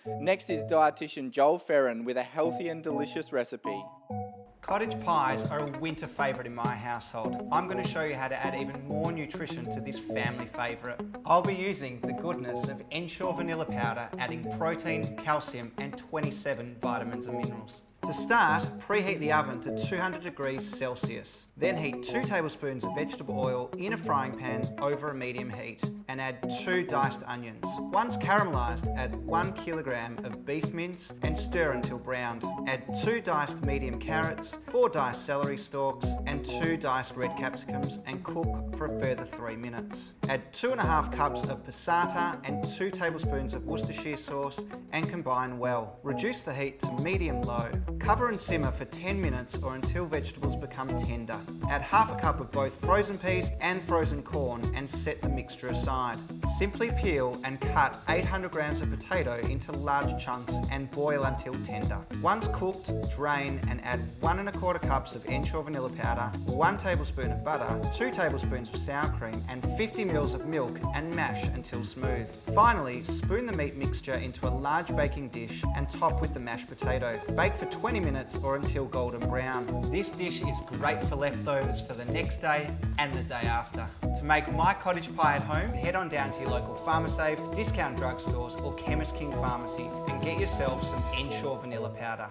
Next is dietitian Joel Ferrin with a healthy and delicious recipe. Cottage pies are a winter favourite in my household. I'm going to show you how to add even more nutrition to this family favourite. I'll be using the goodness of ensure vanilla powder, adding protein, calcium and 27 vitamins and minerals. To start, preheat the oven to 200 degrees Celsius. Then heat 2 tablespoons of vegetable oil in a frying pan over a medium heat and add 2 diced onions. Once caramelised, add 1 kilogram of beef mince and stir until browned. Add 2 diced medium carrots, 4 diced celery stalks and 2 diced red capsicums and cook for a further 3 minutes. Add 2.5 cups of passata and 2 tablespoons of Worcestershire sauce and combine well. Reduce the heat to medium-low. Cover and simmer for 10 minutes or until vegetables become tender. Add half a cup of both frozen peas and frozen corn and set the mixture aside. Simply peel and cut 800 grams of potato into large chunks and boil until tender. Once cooked, drain and add 1 1/4 cups of ensure vanilla powder, 1 tablespoon of butter, 2 tablespoons of sour cream and 50 ml of milk and mash until smooth. Finally, spoon the meat mixture into a large baking dish and top with the mashed potato. Bake for 20 minutes or until golden brown. This dish is great for leftovers for the next day and the day after. To make my cottage pie at home, head on down to your local Pharmasafe, discount drugstores or Chemist King Pharmacy and get yourself some ensure vanilla powder.